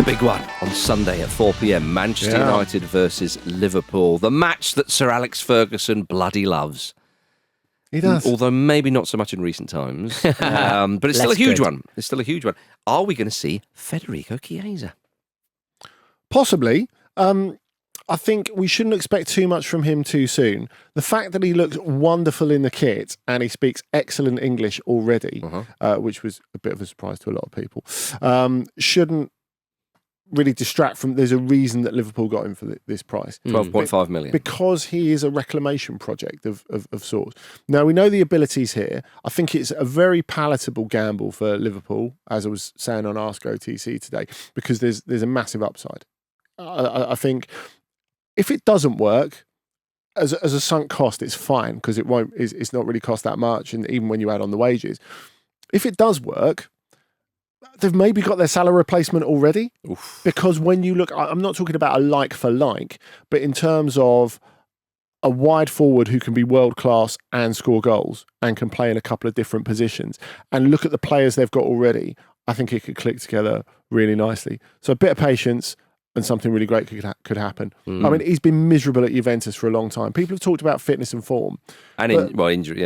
a big one on Sunday at 4 p.m. Manchester United versus Liverpool. The match that Sir Alex Ferguson bloody loves. He does. Although maybe not so much in recent times. But it's still a huge one. It's still a huge one. Are we going to see Federico Chiesa? Possibly. I think we shouldn't expect too much from him too soon. The fact that he looks wonderful in the kit and he speaks excellent English already, which was a bit of a surprise to a lot of people, shouldn't really distract from. There's a reason that Liverpool got him for this price. 12.5 million. Because he is a reclamation project of sorts. Now, we know the abilities here. I think it's a very palatable gamble for Liverpool, as I was saying on Ask OTC today, because there's a massive upside. I think if it doesn't work, as a sunk cost, it's fine because it's not really cost that much, and even when you add on the wages. If it does work, they've maybe got their Salah replacement already. Oof. Because when you look, I'm not talking about a like for like, but in terms of a wide forward who can be world class and score goals and can play in a couple of different positions, and look at the players they've got already, I think it could click together really nicely. So a bit of patience and something really great could happen. I mean, he's been miserable at Juventus for a long time. People have talked about fitness and form. And injury,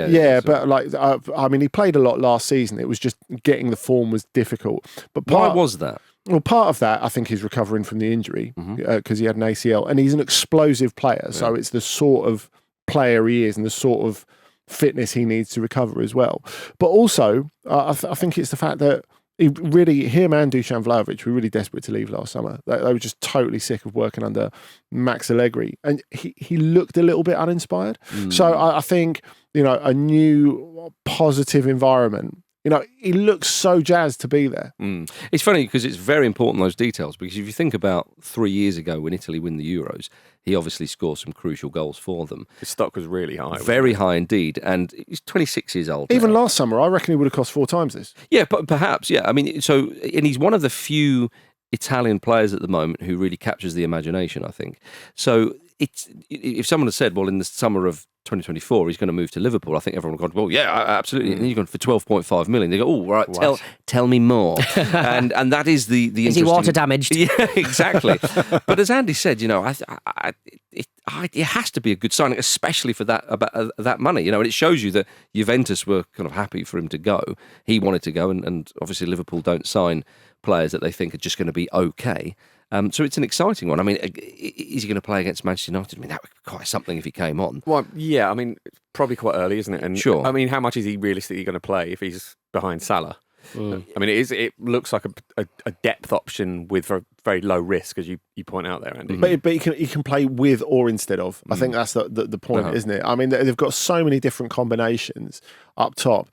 but like, I mean, he played a lot last season. It was just getting the form was difficult. But why was that? Well, part of that, I think, is recovering from the injury because he had an ACL. And he's an explosive player. So it's the sort of player he is and the sort of fitness he needs to recover as well. But also, I think it's the fact that him and Dusan Vlahovic were really desperate to leave last summer. They were just totally sick of working under Max Allegri. And he looked a little bit uninspired. So I think, a new positive environment. He looks so jazzed to be there. It's funny because it's very important, those details, because if you think about 3 years ago when Italy win the Euros, he obviously scored some crucial goals for them. His stock was really high. Very high indeed. And he's 26 years old Even now. last summer, I reckon he would have cost 4 times this. Yeah, but perhaps, yeah. I mean, and he's one of the few Italian players at the moment who really captures the imagination, I think. So if someone had said, well, in the summer of 2024, he's going to move to Liverpool, I think everyone would go, well, yeah, absolutely. And you're going for 12.5 million. They go, oh, right, tell me more. and that is the interesting... Is he water damaged? Yeah, exactly. But as Andy said, it has to be a good signing, especially for that money. And it shows you that Juventus were kind of happy for him to go. He wanted to go, and obviously Liverpool don't sign players that they think are just going to be okay. So it's an exciting one. I mean, is he going to play against Manchester United? I mean, that would be quite something if he came on. Well, yeah, I mean, probably quite early, isn't it? And sure. I mean, how much is he realistically going to play if he's behind Salah? I mean, it looks like a depth option with very low risk, as you point out there, Andy. But he can play with or instead of. I think that's the point, isn't it? I mean, they've got so many different combinations up top.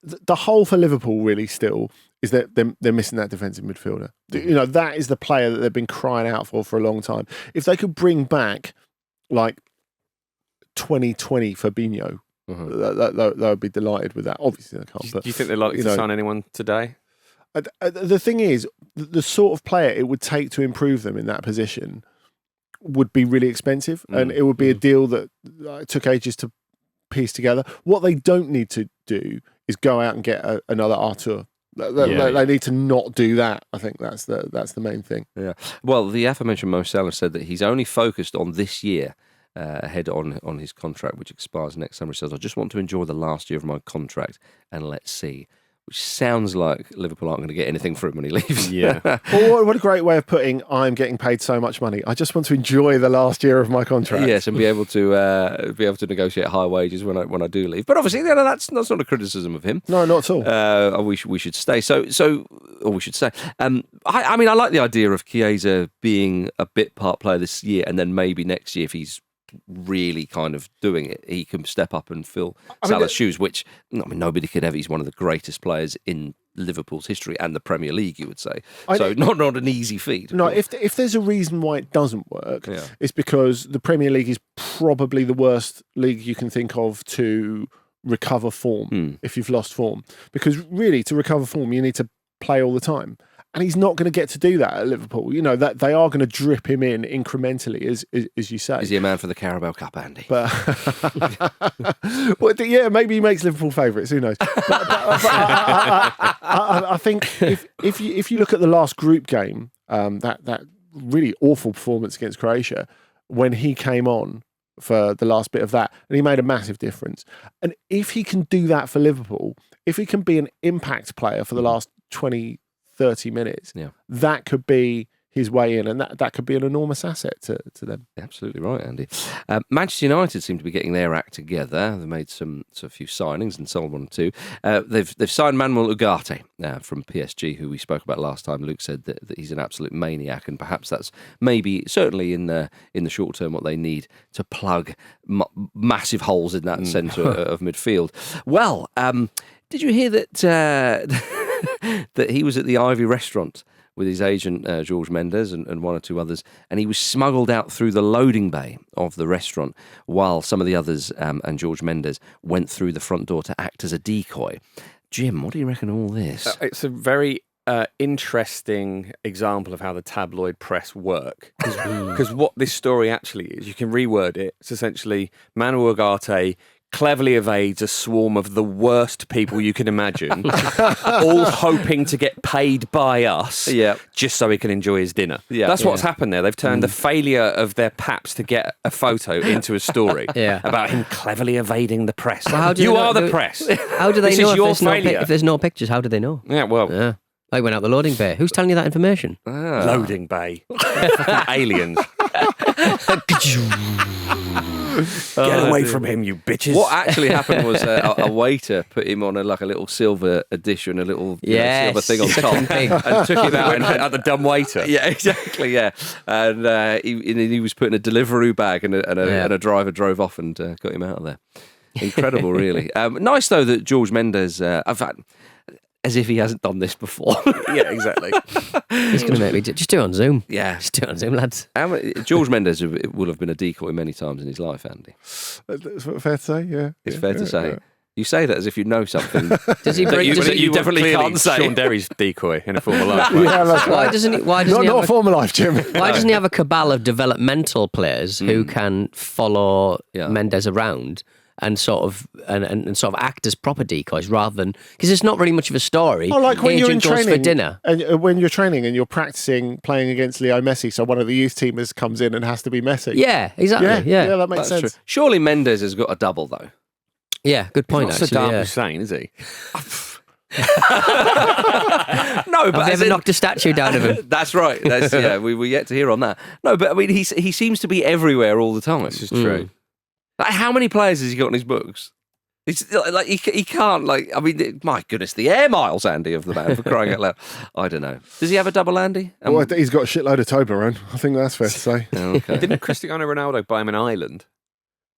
The hole for Liverpool really still is that they're missing that defensive midfielder. That is the player that they've been crying out for a long time. If they could bring back like 2020 Fabinho, they would be delighted with that. Obviously, they can't. Do you think they're likely to sign anyone today? The thing is, the sort of player it would take to improve them in that position would be really expensive, and it would be a deal that took ages to piece together. What they don't need to do is go out and get another Artur. They need to not do that. I think that's the main thing. Yeah. Well, the aforementioned Mo Salah said that he's only focused on this year ahead on his contract, which expires next summer. He says, I just want to enjoy the last year of my contract and let's see. Which sounds like Liverpool aren't going to get anything for him when he leaves. Yeah. Well, what a great way of putting, I'm getting paid so much money. I just want to enjoy the last year of my contract. Yes, and be able to negotiate high wages when I do leave. But obviously, that's not a criticism of him. No, not at all. We should stay. Or we should say. I mean, I like the idea of Chiesa being a bit part player this year, and then maybe next year if he's really kind of doing it, he can step up and fill Salah's shoes, which nobody could ever. He's one of the greatest players in Liverpool's history and the Premier League, you would say. So not an easy feat. No, if there's a reason why it doesn't work, it's because the Premier League is probably the worst league you can think of to recover form if you've lost form. Because really, to recover form, you need to play all the time. And he's not going to get to do that at Liverpool. You know, that they are going to drip him in incrementally, as you say. Is he a man for the Carabao Cup, Andy? But well, yeah, maybe he makes Liverpool favourites. Who knows? I think if you look at the last group game, that really awful performance against Croatia, when he came on for the last bit of that, and he made a massive difference. And if he can do that for Liverpool, if he can be an impact player for the last 20, 30 minutes, that could be his way in, and that could be an enormous asset to them. Absolutely right, Andy. Manchester United seem to be getting their act together. They've made a few signings and sold one or two. They've signed Manuel Ugarte from PSG, who we spoke about last time. Luke said that he's an absolute maniac, and perhaps that's certainly in the short term what they need to plug massive holes in that centre of midfield. Well, did you hear that that he was at the Ivy restaurant with his agent, George Mendes, and one or two others, and he was smuggled out through the loading bay of the restaurant while some of the others and George Mendes went through the front door to act as a decoy. Jim, what do you reckon of all this? It's a very interesting example of how the tabloid press work. Because what this story actually is, you can reword it. It's essentially Manuel Ugarte cleverly evades a swarm of the worst people you can imagine, all hoping to get paid by us just so he can enjoy his dinner. That's what's happened there. They've turned the failure of their paps to get a photo into a story about him cleverly evading the press. Well, the press. How do they this know if there's no pictures? How do they know? Yeah, well... I went out the loading bay. Who's telling you that information? Loading bay. Aliens. Get away from him, you bitches. What actually happened was a waiter put him on a little silver dish and a little silver thing on top and took him out at the dumb waiter. Yeah, exactly, yeah. And he was put in a Deliveroo bag and a driver drove off and got him out of there. Incredible, really. Nice, though, that George Mendes... as if he hasn't done this before. Yeah, exactly. He's going to make me just do it on Zoom. Yeah. Just do it on Zoom, lads. George Mendes will have been a decoy many times in his life, Andy. That's fair to say, yeah. It's fair to say. Yeah. You say that as if you know something. Does he bring? You definitely can't say. Sean Derry's decoy in a former life. Why doesn't he? Not a former life, Jim. Why doesn't he have a cabal of developmental players who can follow Mendes around and sort of act as proper decoys rather than, because it's not really much of a story. Oh, like when you're in training for dinner, and when you're training and you're practicing playing against Leo Messi, so one of the youth teamers comes in and has to be Messi. Yeah, exactly. Yeah, that makes sense. True. Surely Mendes has got a double though. Yeah, good point. He's not Saddam Hussein, is he? No, but I've never knocked a statue down of him. That's right. We're yet to hear on that. No, but I mean, he seems to be everywhere all the time. This is true. Like, how many players has he got in his books? It's like he can't, I mean, my goodness, the air miles, Andy, of the man, for crying out loud. I don't know. Does he have a double, Andy? Well, he's got a shitload of Toblerone. I think that's fair to say. Okay. Didn't Cristiano Ronaldo buy him an island?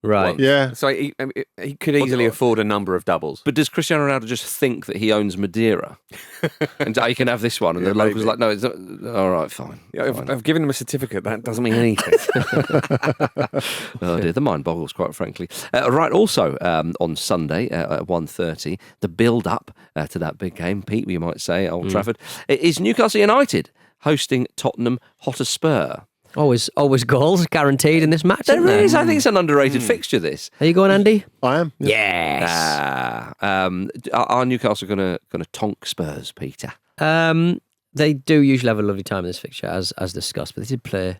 Right. Yeah. So he could easily afford a number of doubles. But does Cristiano Ronaldo just think that he owns Madeira? And he can have this one, and the locals are like, no, it's not. All right, fine. Yeah, I've given him a certificate. That doesn't mean anything. Oh dear, the mind boggles, quite frankly. Right, also on Sunday at 1:30, the build-up to that big game, Pete, you might say, Old Trafford, is Newcastle United hosting Tottenham Hotspur. Always goals guaranteed in this match. There is. I think it's an underrated fixture, this. Are you going, Andy? I am. Yes. Are Newcastle going to tonk Spurs, Peter? They do usually have a lovely time in this fixture, as discussed, but they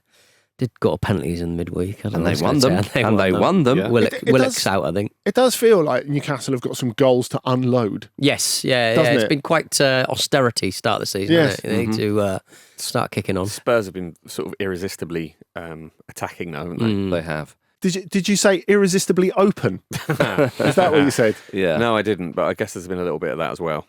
did go to penalties in midweek. And they won them. They won them. Yeah. Willock's out, I think. It does feel like Newcastle have got some goals to unload. Yes, yeah. It's been quite austerity start of the season. Yes. They need to start kicking on. Spurs have been sort of irresistibly attacking now, haven't they? They have. Did you say irresistibly open? Is that what you said? Yeah. No, I didn't, but I guess there's been a little bit of that as well.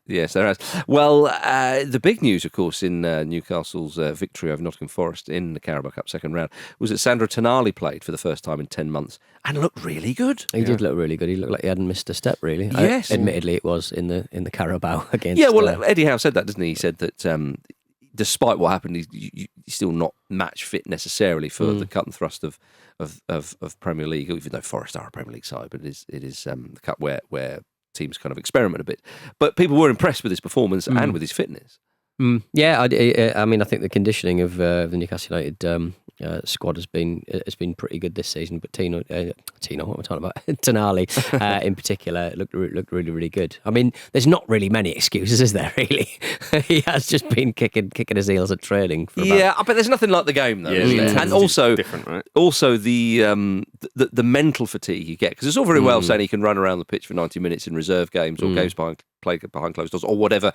Yes, there has. Well, the big news, of course, in Newcastle's victory over Nottingham Forest in the Carabao Cup second round was that Sandro Tonali played for the first time in 10 months and looked really good. He did look really good. He looked like he hadn't missed a step, really. Yes. Admittedly, it was in the Carabao against... Yeah, well, Eddie Howe said that, didn't he? He said that... despite what happened, he's still not match fit necessarily for the cut and thrust of Premier League, even though Forest are a Premier League side, but it is the cup where teams kind of experiment a bit. But people were impressed with his performance and with his fitness. Yeah, I mean, I think the conditioning of the Newcastle United squad has been pretty good this season. But Tino, what am I talking about? Tonali, in particular, looked really, really good. I mean, there's not really many excuses, is there? Really, he has just been kicking his heels at training. But there's nothing like the game, though. Is there? And also different, right? Also the mental fatigue you get, because it's all very well saying he can run around the pitch for 90 minutes in reserve games or games play behind closed doors, or whatever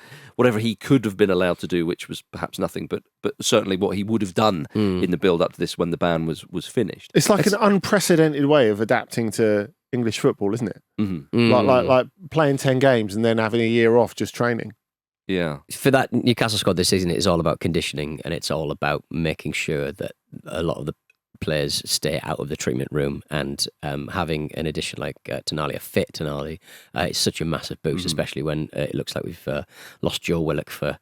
he could have been allowed to do, which was perhaps nothing, but certainly what he would have done in the build up to this when the ban was finished. It's like an unprecedented way of adapting to English football, isn't it? Like playing 10 games and then having a year off just training. Yeah. For that Newcastle squad this season, it's all about conditioning, and it's all about making sure that a lot of the players stay out of the treatment room, and having an addition like Tonali, a fit Tonali, it's such a massive boost, especially when it looks like we've lost Joe Willock for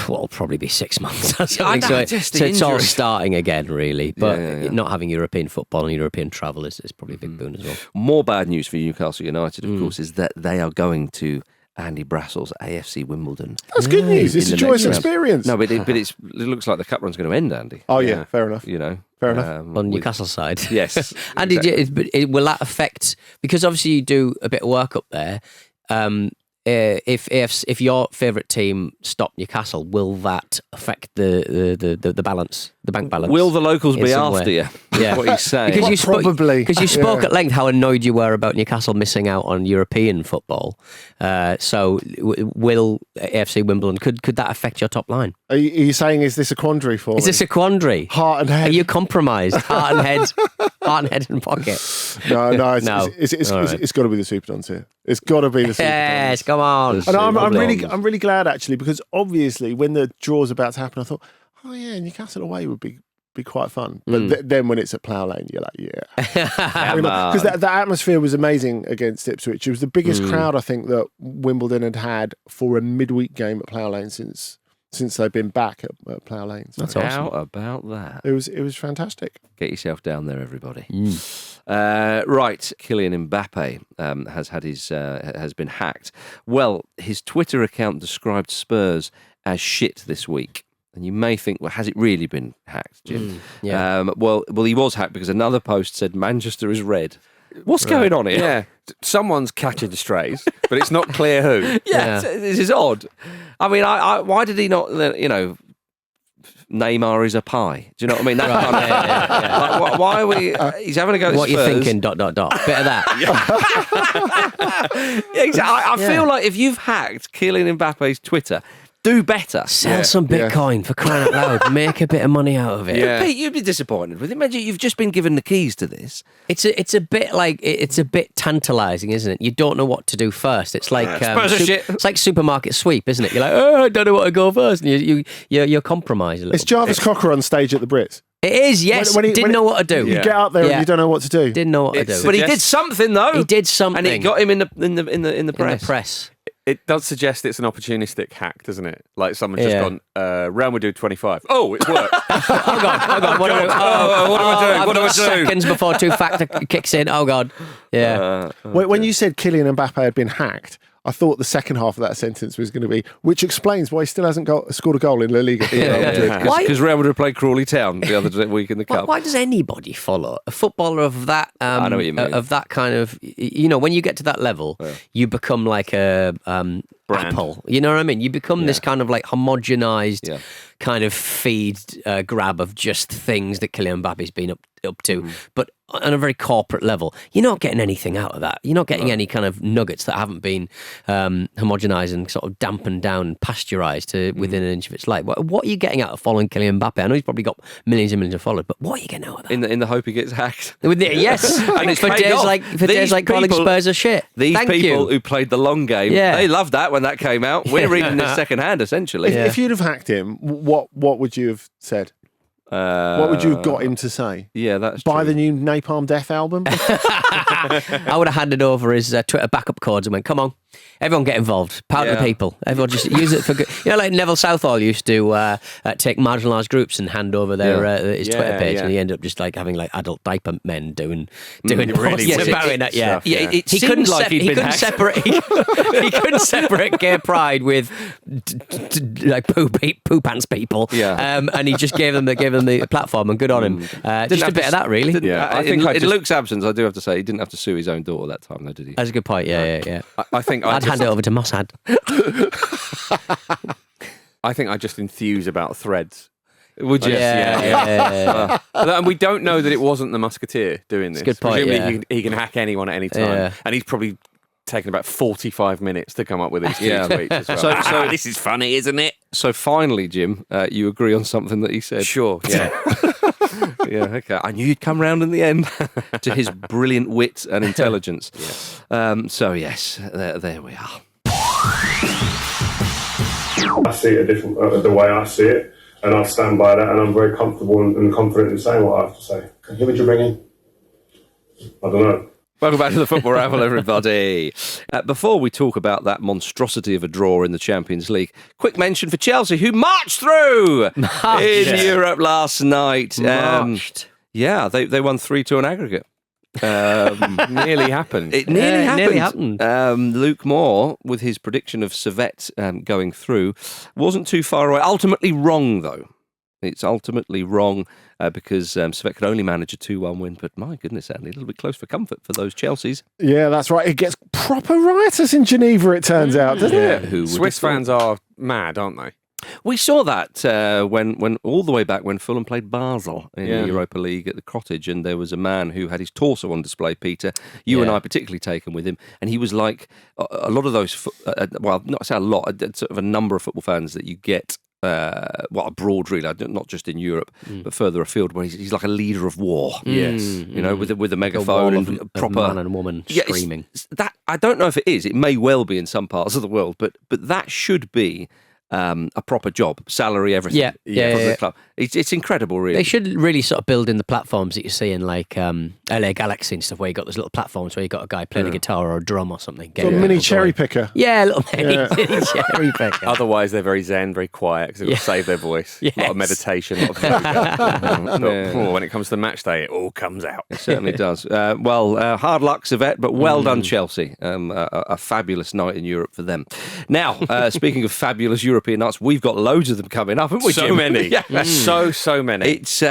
what will probably be 6 months or something. So it's all starting again, really. But not having European football and European travel is probably a big boon as well. More bad news for Newcastle United, of course, is that they are going to Andy Brassell's AFC Wimbledon. That's good news. It's a joyous experience. No, but it looks like the cup run's going to end, Andy. Oh yeah, fair enough. Fair enough. On Newcastle side, yes. And will that affect? Because obviously you do a bit of work up there. If your favourite team stop Newcastle, will that affect the balance, the bank balance? Will the locals be after you? Yeah, what he's saying. Because you spoke at length how annoyed you were about Newcastle missing out on European football. So will AFC Wimbledon could that affect your top line? Are you saying, is this a quandary for me? Is this a quandary? Heart and head. Are you compromised? Heart and head and pocket. No. It's got to be the Superdons here. It's got to be the Superdons. Yes, come on. And I'm really glad actually, because obviously when the draw's about to happen, I thought, oh yeah, Newcastle away would be quite fun. But then when it's at Plough Lane, you're like, yeah. Because the atmosphere was amazing against Ipswich. It was the biggest crowd I think that Wimbledon had for a midweek game at Plough Lane since they've been back at Plough Lane. So That's awesome. How about that? It was fantastic. Get yourself down there, everybody. Right, Kylian Mbappe has been hacked. Well, his Twitter account described Spurs as shit this week. And you may think, well, has it really been hacked, Jim? Well, he was hacked because another post said Manchester is red. What's going on here? Yeah, someone's catching the strays, but it's not clear who. This is odd. I mean, why did he not, Neymar is a pie. Do you know what I mean? That kind of, like, why are we? He's having a go at what Spurs. You're thinking? ... Bit of that. Exactly. I feel like if you've hacked Kylian Mbappe's Twitter, do better. Sell some Bitcoin for crying out loud. Make a bit of money out of it. Yeah. Pete, you'd be disappointed with it. Imagine you've just been given the keys to this. It's a bit tantalising, isn't it? You don't know what to do first. It's like it's like supermarket sweep, isn't it? You're like, I don't know what to go first, and you're compromised a little. It's Jarvis Cocker on stage at the Brits. It is, yes. When he didn't know what to do. You get out there and you don't know what to do. Didn't know what to do. But he did something though. He did something, and it got him in the press. In the press. It does suggest it's an opportunistic hack, doesn't it? Like someone's just gone, Real Madrid 25. Oh, it's worked. Oh, God. What am I doing? Seconds before two-factor kicks in. Oh, God. Yeah. When you said Kylian Mbappe had been hacked, I thought the second half of that sentence was going to be, which explains why he still hasn't scored a goal in La Liga. Because Real Madrid played Crawley Town the other week in the Cup. Why does anybody follow a footballer of that? I know what you mean. Of that kind of, when you get to that level, you become like a Apple. You know what I mean? You become this kind of like homogenized kind of feed grab of just things that Kylian Mbappe's been up to, but on a very corporate level. You're not getting anything out of that. You're not getting any kind of nuggets that haven't been homogenized and sort of dampened down and pasteurized to within an inch of its life. What are you getting out of following Kylian Mbappe? I know he's probably got millions and millions of followers, but what are you getting out of that? In the hope he gets hacked. Yes, and it's for days like calling Spurs a shit. These people who played the long game, they loved that when that came out. We're reading this second hand, essentially. If you'd have hacked him, what would you have said? What would you have got him to say? Yeah, that's Buy true. the new Napalm Death album? I would have handed over his Twitter backup codes and went, come on, Everyone get involved. Power to the people. Everyone just use it for good. You know, like Neville Southall used to take marginalised groups and hand over their his Twitter page, and he ended up just like having like adult diaper men doing really weird stuff. He couldn't he couldn't separate gay pride with like poo pants people. And he just gave them the platform, and good on him. Just a bit of that, really. I think in Luke's absence, I do have to say he didn't have to sue his own daughter that time, though, did he? That's a good point. Yeah. I think I'd hand it over to Mossad. I think I just enthuse about threads. Would you? Yeah. And we don't know that it wasn't the Musketeer doing this. Good point. Presumably he can hack anyone at any time, and he's probably taken about 45 minutes to come up with his tweets as well. So this is funny, isn't it? So finally, Jim, you agree on something that he said? Sure. Yeah. Yeah. Okay. I knew you'd come round in the end to his brilliant wit and intelligence. So yes, there we are. I see it the way I see it, and I stand by that, and I'm very comfortable and confident in saying what I have to say. Who would you bring in? I don't know. Welcome back to the Football Ramble, everybody. Before we talk about that monstrosity of a draw in the Champions League, quick mention for Chelsea, who marched through in Europe last night. They won 3-2 on aggregate. Nearly happened. It nearly happened. Luke Moore, with his prediction of Servette going through, wasn't too far away. Ultimately wrong, though. It's ultimately wrong because Servette could only manage a 2-1 win. But my goodness, Andy, a little bit close for comfort for those Chelseas. Yeah, that's right. It gets proper riotous in Geneva, it turns out, doesn't it? Swiss fans are mad, aren't they? We saw that when all the way back when Fulham played Basel in the Europa League at the Cottage, and there was a man who had his torso on display, Peter, you and I particularly taken with him, and he was like a lot of those, not say a lot, sort of a number of football fans that you get abroad really, not just in Europe, but further afield, where he's like a leader of war. Yes, you know, with a megaphone and proper man and woman screaming. That I don't know if it is. It may well be in some parts of the world, but that should be a proper job, salary, everything. For the club. It's incredible, really. They should really sort of build in the platforms that you see in like LA Galaxy and stuff, where you got those little platforms where you got a guy playing a guitar or a drum or something. A mini cherry picker. Yeah, a little mini cherry picker. Otherwise, they're very zen, very quiet because they've got to save their voice. A lot of meditation, a lot of yoga. When it comes to match day, it all comes out. It certainly does. Hard luck, Servette, but well done, Chelsea. A fabulous night in Europe for them. Now, speaking of fabulous European nights, we've got loads of them coming up, haven't we, Jim? So many. So many. It's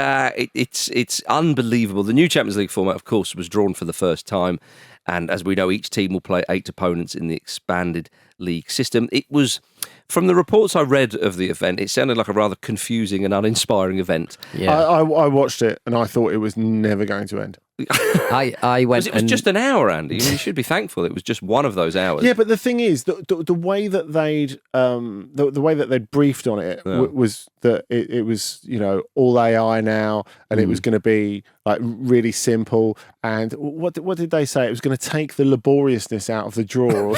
unbelievable. The new Champions League format, of course, was drawn for the first time, and as we know, each team will play 8 opponents in the expanded league system. It was, from the reports I read of the event, it sounded like a rather confusing and uninspiring event. Yeah. I watched it and I thought it was never going to end. I went. It was just an hour, Andy. You should be thankful it was just one of those hours. Yeah, but the thing is, the way that they'd the way that they'd briefed on it was that it was, you know, all AI now, and it was going to be like really simple. And what did they say? It was going to take the laboriousness out of the draw, or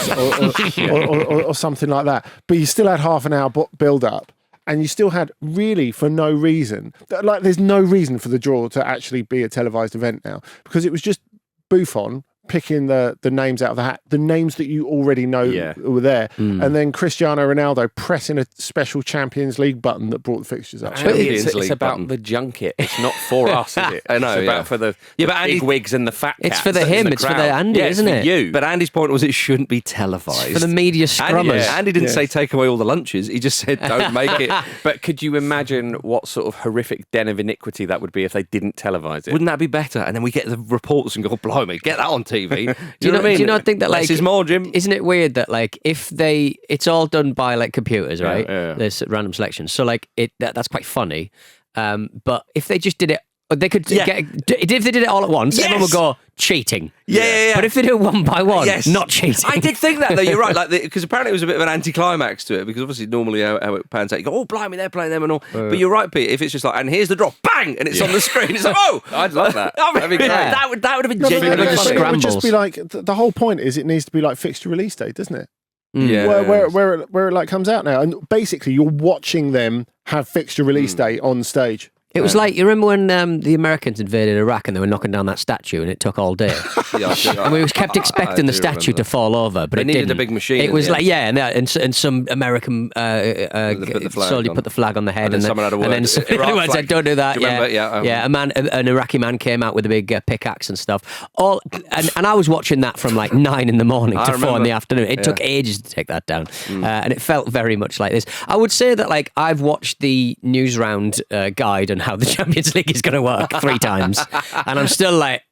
something like that. But you still had half an hour build up. And you still had, really, for no reason, like there's no reason for the draw to actually be a televised event now, because it was just Buffon picking the names out of the hat, the names that you already know were there, and then Cristiano Ronaldo pressing a special Champions League button that brought the fixtures up. But it's about the junket. It's not for us, is it? I know, it's about for the big wigs and the fat cats. It's for him. It's for the Andy, isn't it? You. But Andy's point was it shouldn't be televised. It's for the media scrummers. Andy didn't say take away all the lunches. He just said don't make it. But could you imagine what sort of horrific den of iniquity that would be if they didn't televise it? Wouldn't that be better? And then we get the reports and go, blimey, get that on TV. Do you know what I mean? Do you not think that, like, less is more, Jim? Isn't it weird that, like, it's all done by like computers, right? Yeah. There's random selections, so like that's quite funny. But if they just did it, they could get. If they did it all at once, everyone would go cheating. Yeah. But if they do it one by one, not cheating. I did think that, though. You're right, like, because apparently it was a bit of an anticlimax to it, because obviously normally how it pans out, you go, oh blimey, they're playing them and all. But you're right, Pete. If it's just like, and here's the draw, bang, and it's on the screen, it's like, oh, I'd love that. That'd be great. That would have been genuinely funny. It would just be like the whole point is it needs to be like fixture release day, doesn't it? Yeah. Where it like comes out now, and basically you're watching them have fixture release day on stage. It was like, you remember when the Americans invaded Iraq and they were knocking down that statue and it took all day? And we kept expecting the statue to fall over, but They it needed didn't. a big machine It in was the like, and some American soldier put the flag on the head, And then someone had a word. and then Iraq anyone flag. said, "Don't do that." Do you remember? Yeah, an Iraqi man came out with a big pickaxe and stuff. And I was watching that from like 9 in the morning to 4 in the afternoon. It took ages to take that down, and it felt very much like this. I would say that like I've watched the news round guide on how the Champions League is going to work 3 times, and I'm still like,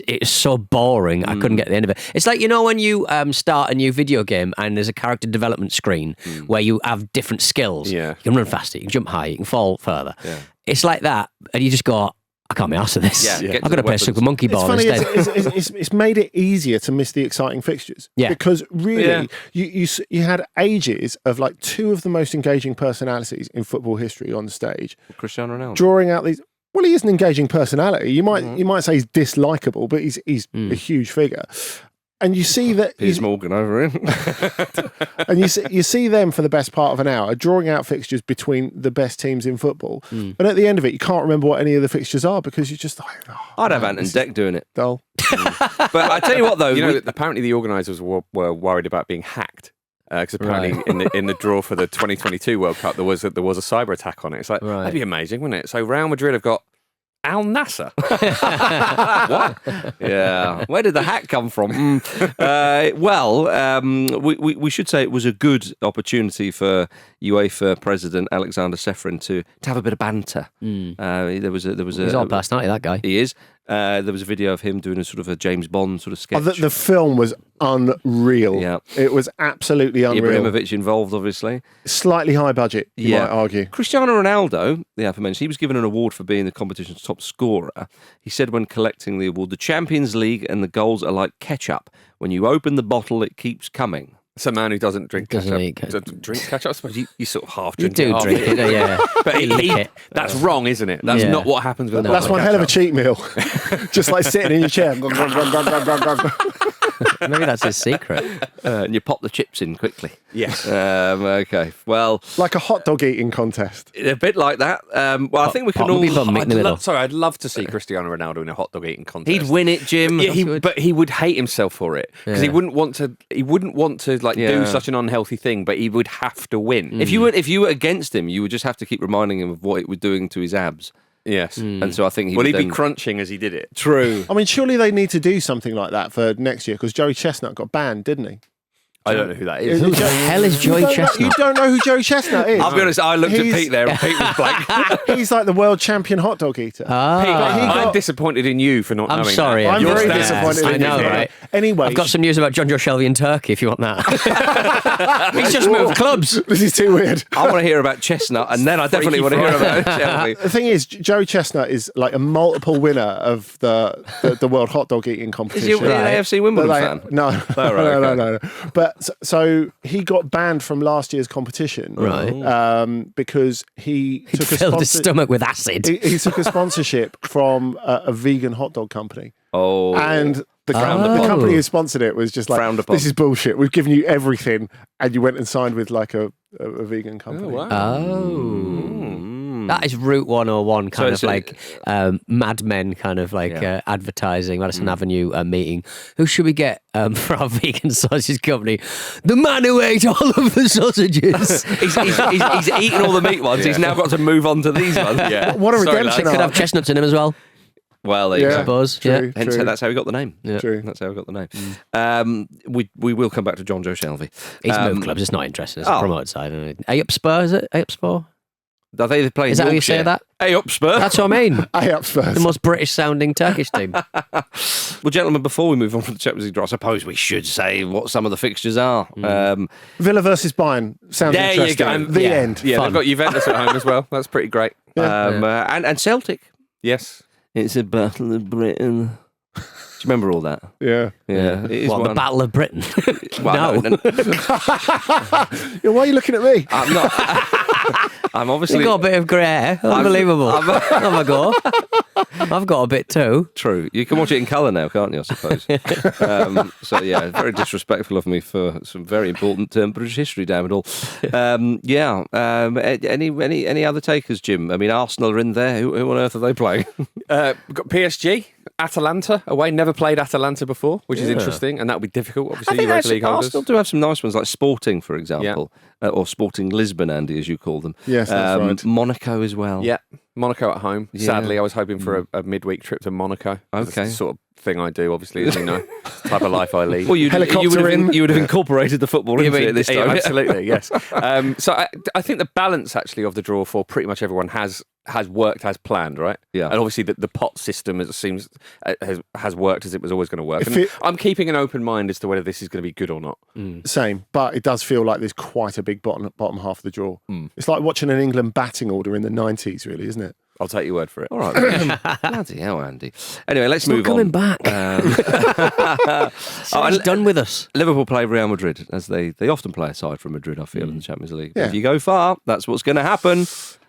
it's so boring. I couldn't get to the end of it. It's like, you know, when you start a new video game and there's a character development screen where you have different skills. Yeah. You can run faster, you can jump higher, you can fall further. Yeah. It's like that, and you just go, I can't be arsed with this. Yeah, I'm going to play Super Monkey It's Ball funny, instead. it's made it easier to miss the exciting fixtures. Yeah. Because really, you had ages of like 2 of the most engaging personalities in football history on the stage. Cristiano Ronaldo. Drawing out these... Well, he is an engaging personality. You might say he's dislikable, but he's a huge figure. And you see that... Piers Morgan over him. and you see them for the best part of an hour, drawing out fixtures between the best teams in football. And at the end of it, you can't remember what any of the fixtures are because you're just like... I'd have Ant and Dec doing it. Dull. But I tell you what, though... You know, apparently the organisers were worried about being hacked. Because apparently in the draw for the 2022 World Cup there was a cyber attack on it. It's like, that'd be amazing, wouldn't it? So Real Madrid have got Al Nasser. What? Yeah. Where did the hat come from? We should say it was a good opportunity for UEFA President Alexander Sefrin to have a bit of banter. There was He's all personality, that guy. He is. There was a video of him doing a sort of a James Bond sort of sketch. The film was unreal. Yeah. It was absolutely unreal. Ibrahimovic involved, obviously. Slightly high budget, you might argue. Cristiano Ronaldo, the aforementioned, he was given an award for being the competition's top scorer. He said when collecting the award, the Champions League and the goals are like ketchup. When you open the bottle, it keeps coming. It's a man who doesn't drink ketchup. Drink ketchup? I suppose you sort of half drink it. You do drink it, yeah. But that's wrong, isn't it? That's not what happens with That's one hell of a cheat meal. Just like sitting in your chair. Maybe that's his secret. And you pop the chips in quickly. Yes. Okay. Well, like a hot dog eating contest. A bit like that. I think we can all... I'd love to see Cristiano Ronaldo in a hot dog eating contest. He'd win it, Jim. Yeah, but he would hate himself for it because he wouldn't want to. He wouldn't want to do such an unhealthy thing, but he would have to win. If you were against him, you would just have to keep reminding him of what it was doing to his abs. Yes. And so I think he'd be crunching as he did it. True. I mean, surely they need to do something like that for next year because Joey Chestnut got banned, didn't he? I don't know who that is. Who the hell is Joey Chestnut? You don't know who Joey Chestnut is? I'll be honest, I looked at Pete there and Pete was blank. He's like the world champion hot dog eater. I'm disappointed in you for not knowing that. I'm sorry. I'm very disappointed in you. I know, right? Anyway. I've got some news about John Joe Shelby in Turkey if you want that. He's just moved clubs. This is too weird. I want to hear about Chestnut and then I definitely want to hear about Shelby. The thing is, Joey Chestnut is like a multiple winner of the world hot dog eating competition. Is he an AFC Wimbledon fan? No. No. But so he got banned from last year's competition, because he took filled his stomach with acid. He took a sponsorship from a vegan hot dog company. Oh, and the company who sponsored it was just like, this is bullshit. We've given you everything, and you went and signed with like a vegan company. Oh, wow. That is Route 101 kind of like Mad Men kind of like advertising, Madison Avenue meeting. Who should we get for our vegan sausage company? The man who ate all of the sausages. he's eaten all the meat ones. He's now got to move on to these ones. Yeah. What a redemption arc. Could have chestnuts in him as well. Well, there you go. I suppose. True. Hence, that's how he got the name. Yeah. True. That's how he got the name. We will come back to John Joe Shelby. He's moved clubs. It's not interesting. It's a promoted side. Are you up Spurs? Is it? Are you up Spurs? Are they playing? Is that how you say that? Hey up Spurs. That's what I mean. Hey up Spurs. The most British sounding Turkish team. Well, gentlemen, before we move on from the Champions League draw, I suppose we should say what some of the fixtures are. Villa versus Bayern sounds interesting. You go. The end. Yeah, Fun. they've got Juventus at home as well. That's pretty great. And Celtic. Yes. It's a battle of Britain. Do you remember all that? Yeah. Yeah. It is What, the Battle of Britain? Well, no. Yeah, why are you looking at me? I'm not. I'm obviously. You got a bit of grey hair. Unbelievable. Have a go. I've got a bit too. True. You can watch it in colour now, can't you, I suppose? So, yeah, very disrespectful of me for some very important British history, damn it all. Any other takers, Jim? I mean, Arsenal are in there. Who on earth are they playing? We've got PSG, Atalanta away. Never played Atalanta before, which is interesting, and that would be difficult, obviously, I think Europa League holders. Arsenal do have some nice ones, like Sporting, for example, or Sporting Lisbon, Andy, as you call them. Yes, that's right. Monaco as well. Yeah, Monaco at home. Yeah. Sadly, I was hoping for a midweek trip to Monaco. That's Okay. the sort of thing I do, obviously, as you know. It's the type of life I lead. Well, you would Helicopter have incorporated the football into it this time. Absolutely, yes. So I think the balance, actually, of the draw for pretty much everyone has worked as planned, right? Yeah. And obviously the pot system, it seems, has worked as it was always going to work. And I'm keeping an open mind as to whether this is going to be good or not. Same, but it does feel like there's quite a big bottom half of the draw. It's like watching an England batting order in the 90s, really, isn't it? I'll take your word for it. All right. Bloody hell, Andy. Anyway, let's move on. Coming back. He's done with us. Liverpool play Real Madrid, as they often play aside from Madrid, I feel, in the Champions League. Yeah. If you go far, that's what's going to happen.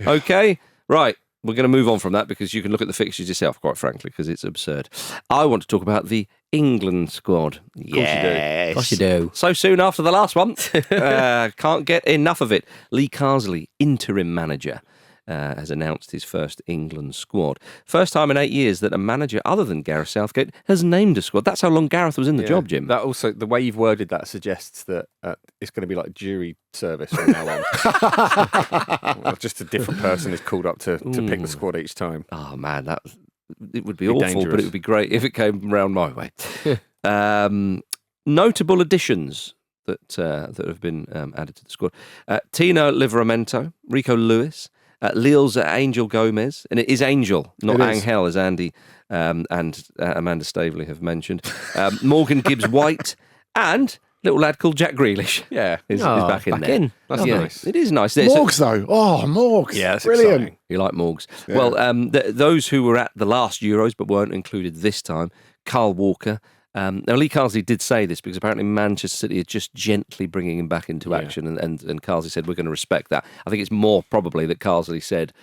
Okay? Right. We're going to move on from that because you can look at the fixtures yourself, quite frankly, because it's absurd. I want to talk about the England squad. Of course you do. So soon after the last one. Can't get enough of it. Lee Carsley, interim manager, has announced his first England squad. First time in 8 years that a manager other than Gareth Southgate has named a squad. That's how long Gareth was in the job, Jim. That also, the way you've worded that suggests that it's going to be like jury service from now on. Well, just a different person is called up to pick the squad each time. Oh, man, it would be awful, dangerous. but it would be great if it came round my way. Notable additions that have been added to the squad. Tino Livramento, Rico Lewis, Lille's Angel Gomez, and it is Angel, not Angel, as Andy and Amanda Staveley have mentioned. Morgan Gibbs-White, and little lad called Jack Grealish. Yeah, is back in there. That's nice. It is nice. Morgs, though. Oh, Morgs. Yeah, that's brilliant. exciting. You like Morgs. Yeah. Well, those who were at the last Euros but weren't included this time, Carl Walker. Now, Lee Carsley did say this because apparently Manchester City are just gently bringing him back into action, and Carsley said, we're going to respect that. I think it's more probably that Carsley said,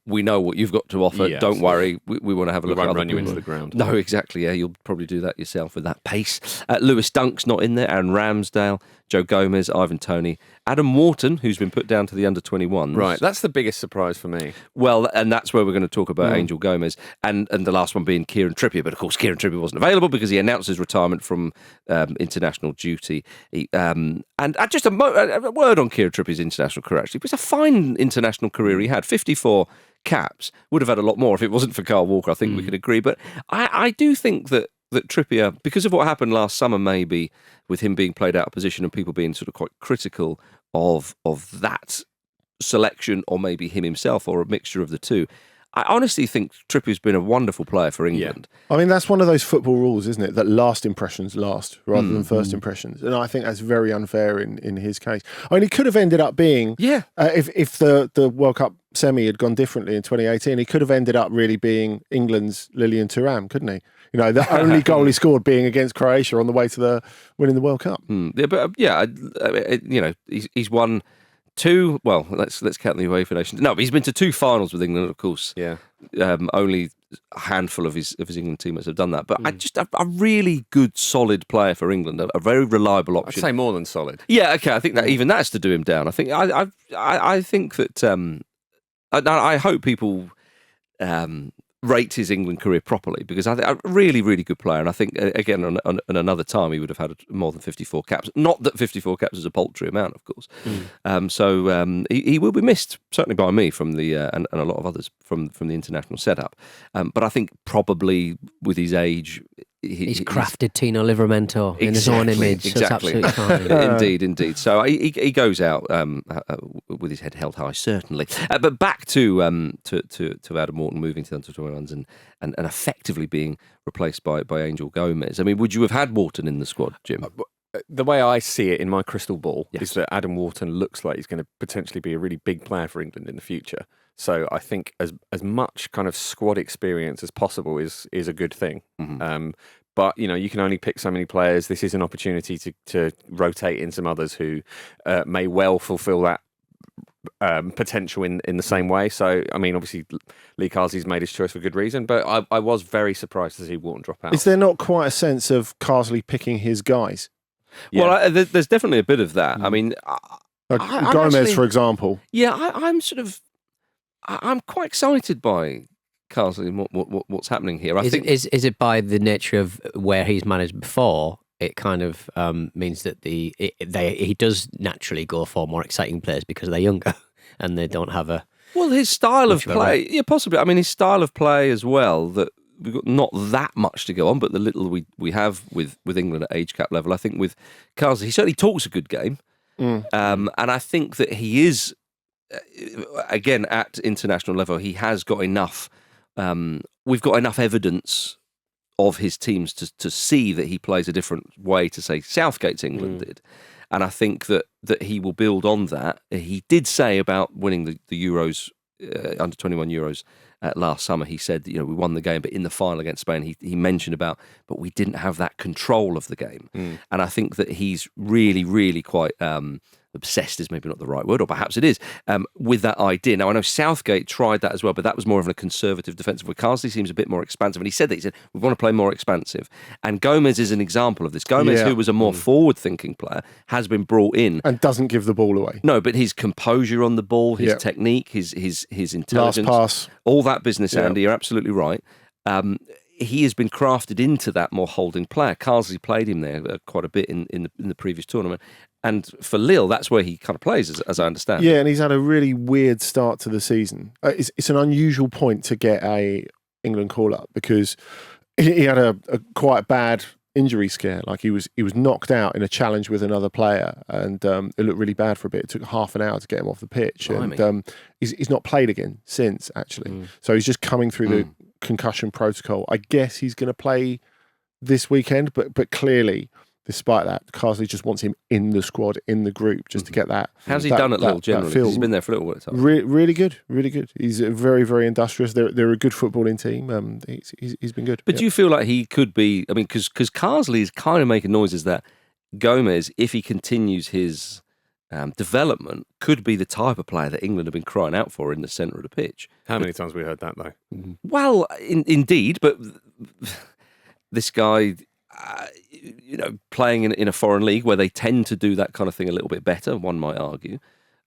we know what you've got to offer. Yes. Don't worry. We want to have a look at won't other run you people. into the ground. No, exactly. Yeah, you'll probably do that yourself with that pace. Lewis Dunk's not in there. Aaron Ramsdale, Joe Gomez, Ivan Toney, Adam Wharton, who's been put down to the under-21s. Right, that's the biggest surprise for me. Well, and that's where we're going to talk about Angel Gomez, and the last one being Kieran Trippier. But of course, Kieran Trippier wasn't available because he announced his retirement from international duty. And just a word on Kieran Trippier's international career, actually. It was a fine international career he had, 54 caps. Would have had a lot more if it wasn't for Carl Walker, I think we could agree. But I do think that Trippier, because of what happened last summer, maybe with him being played out of position and people being sort of quite critical of that selection, or maybe him himself, or a mixture of the two, I honestly think Trippier's been a wonderful player for England. I mean, that's one of those football rules, isn't it? That last impressions last rather than first impressions. And I think that's very unfair in his case. I mean, he could have ended up being, if the World Cup semi had gone differently in 2018, he could have ended up really being England's Lilian Thuram, couldn't he? You know, the only goal he scored being against Croatia on the way to winning the World Cup. Yeah, but he's won two. Well, let's count the UEFA Nations. No, but he's been to two finals with England, of course. Yeah, only a handful of his England teammates have done that. But a really good, solid player for England, a very reliable option. I'd say more than solid. Yeah, okay. I think that even that's to do him down. I think I think that I hope people rate his England career properly, because I think a really, really good player. And I think, again, on another time, he would have had more than 54 caps. Not that 54 caps is a paltry amount, of course. So he will be missed, certainly by me, from the and a lot of others from the international setup. But I think probably with his age, he's crafted Tino Livramento in his own image. Exactly. That's absolutely fine. Indeed. So he goes out with his head held high, certainly. But back to Adam Wharton moving to the under-21s and effectively being replaced by Angel Gomez. I mean, would you have had Wharton in the squad, Jim? The way I see it in my crystal ball is that Adam Wharton looks like he's going to potentially be a really big player for England in the future. So I think as much kind of squad experience as possible is a good thing. But, you know, you can only pick so many players. This is an opportunity to rotate in some others who may well fulfil that potential in the same way. So, I mean, obviously, Lee Carsley's made his choice for good reason, but I was very surprised to see Wharton drop out. Is there not quite a sense of Carsley picking his guys? Yeah. Well, there's definitely a bit of that. I mean, Gomez, actually, for example. Yeah, I'm quite excited by Carsley and what's happening here. I think is it by the nature of where he's managed before? It kind of means that he does naturally go for more exciting players because they're younger and they don't have a. Well, his style of play, yeah, possibly. I mean, his style of play as well. That we've got not that much to go on, but the little we have with England at age cap level, I think with Carsley, he certainly talks a good game, and I think that he is, again, at international level, he has got enough. We've got enough evidence of his teams to see that he plays a different way to, say, Southgate's England did. And I think that he will build on that. He did say about winning the Euros, under 21 Euros last summer, he said that, we won the game, but in the final against Spain, he mentioned but we didn't have that control of the game. And I think that he's really, really quite obsessed is maybe not the right word, or perhaps it is, with that idea. Now, I know Southgate tried that as well, but that was more of a conservative defensive, where Carsley seems a bit more expansive. And he said, we want to play more expansive. And Gomez is an example of this. Gomez, who was a more forward-thinking player, has been brought in. And doesn't give the ball away. No, but his composure on the ball, his technique, his intelligence. Last pass. All that business, Andy, you're absolutely right. He has been crafted into that more holding player. Carsley played him there quite a bit in the previous tournament. And for Lille, that's where he kind of plays, as I understand. Yeah, and he's had a really weird start to the season. It's an unusual point to get a England call-up because he had a quite bad injury scare. Like he was knocked out in a challenge with another player, and it looked really bad for a bit. It took half an hour to get him off the pitch, and he's not played again since, actually. So he's just coming through the concussion protocol. I guess he's going to play this weekend, but clearly, despite that, Carsley just wants him in the squad, in the group, just to get that. How's he done at Lille generally? He's been there for a little bit. Really good, really good. He's very, very industrious. They're a good footballing team. He's been good. But do you feel like he could be? I mean, because Carsley is kind of making noises that Gomez, if he continues his development, could be the type of player that England have been crying out for in the centre of the pitch. How many times have we heard that, though? Well, indeed, but this guy, playing in a foreign league where they tend to do that kind of thing a little bit better, one might argue.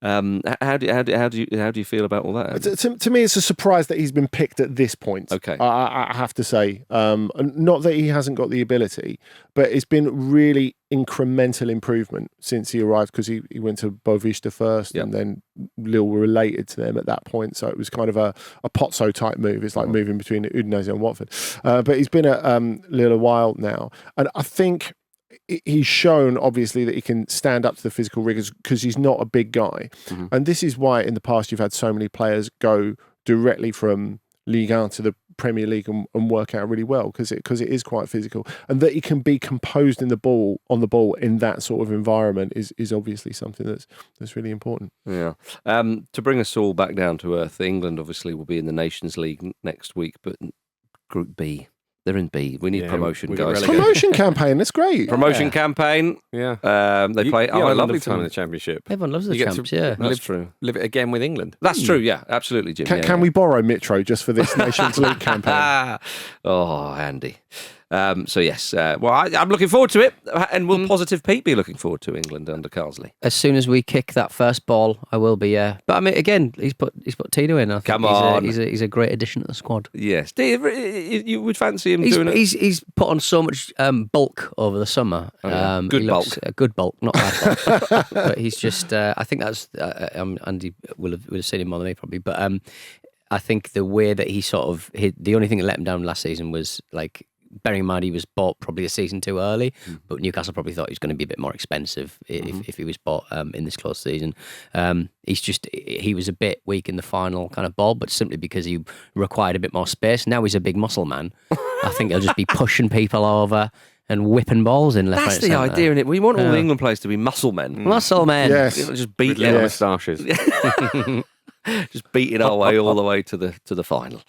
How do you feel about all that? To me, it's a surprise that he's been picked at this point. Okay, I have to say, not that he hasn't got the ability, but it's been really incremental improvement since he arrived, because he went to Boavista first, and then Lille were related to them at that point, so it was kind of a Pozzo type move. It's like moving between Udinese and Watford. But he's been at Lille a while now, and I think he's shown, obviously, that he can stand up to the physical rigors because he's not a big guy. And this is why in the past you've had so many players go directly from Ligue 1 to the Premier League and work out really well, because it is quite physical. And that he can be composed on the ball in that sort of environment is obviously something that's really important. Yeah. To bring us all back down to earth, England obviously will be in the Nations League next week, but Group B. They're in B. We need promotion, guys. Promotion campaign. That's great. Promotion campaign. Yeah. They play a lovely time in the Championship. Everyone loves the champs. Yeah, that's true. Live it again with England. That's true. Yeah, absolutely, Jim. Can we borrow Mitro just for this Nations League campaign? Oh, Andy. So yes, well, I'm looking forward to it, and will Positive Pete be looking forward to England under Carsley? As soon as we kick that first ball, I will be. But I mean, again, he's put Tino in. I think Come on, he's a great addition to the squad. Yes, you would fancy him doing it. He's put on so much bulk over the summer. Good bulk, good bulk, not bad bulk. But he's just. I think that's Andy would have seen him more than me probably, but I think the way that he sort of the only thing that let him down last season was like. Bearing in mind he was bought probably a season too early, but Newcastle probably thought he was going to be a bit more expensive if he was bought in this close season. He was a bit weak in the final kind of ball, but simply because he required a bit more space. Now he's a big muscle man. I think he'll just be pushing people over and whipping balls in left. That's the idea, isn't it? We want all the England players to be muscle men. Muscle men. Yes. Just beat with little moustaches. Just beating our way all the way to the final.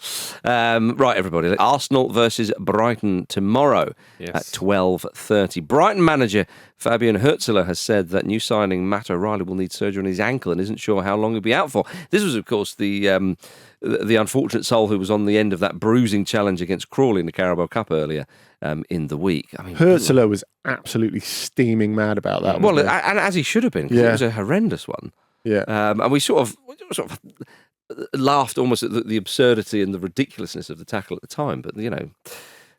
Right, everybody. Arsenal versus Brighton tomorrow at 12:30. Brighton manager Fabian Hürzeler has said that new signing Matt O'Reilly will need surgery on his ankle and isn't sure how long he'll be out for. This was, of course, the unfortunate soul who was on the end of that bruising challenge against Crawley in the Carabao Cup earlier in the week. I mean, Hürzeler was absolutely steaming mad about that. Well, and as he should have been, 'cause it was a horrendous one. Yeah. And we sort of laughed almost at the absurdity and the ridiculousness of the tackle at the time. But,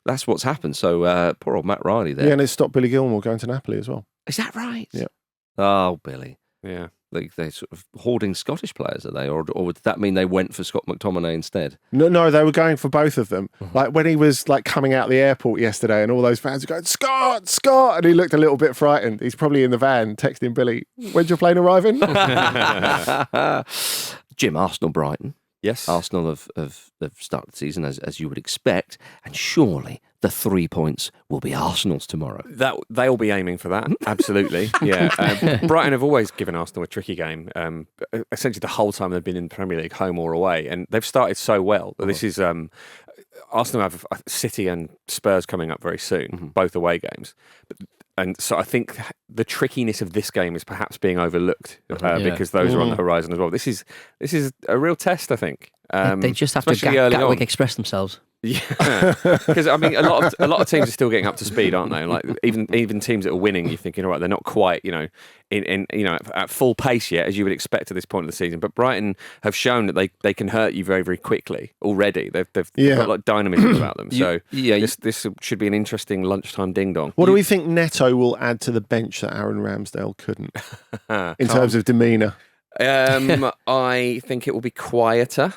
that's what's happened. So poor old Matt Riley there. Yeah, and it stopped Billy Gilmore going to Napoli as well. Is that right? Yeah. Oh, Billy. Yeah. They sort of hoarding Scottish players, are they? Or did that mean they went for Scott McTominay instead? No, they were going for both of them. Like when he was like coming out of the airport yesterday and all those fans were going, Scott! And he looked a little bit frightened. He's probably in the van texting Billy, when's your plane arriving? Jim, Arsenal, Brighton. Yes. Arsenal have started the season as you would expect, and surely the 3 points will be Arsenal's tomorrow. That they'll be aiming for that. Absolutely. Yeah. Brighton have always given Arsenal a tricky game. Essentially, the whole time they've been in the Premier League, home or away, and they've started so well. This is Arsenal have City and Spurs coming up very soon, both away games. And so I think the trickiness of this game is perhaps being overlooked because those are on the horizon as well. This is a real test, I think. They just have to Gatwick Express themselves. Yeah, because I mean, a lot of teams are still getting up to speed, aren't they? Like even teams that are winning, you're thinking, all right, they're not quite, at full pace yet, as you would expect at this point of the season. But Brighton have shown that they can hurt you very, very quickly already. They've got like dynamism about them. So this should be an interesting lunchtime ding dong. What do we think Neto will add to the bench that Aaron Ramsdale couldn't in terms of demeanour? I think it will be quieter.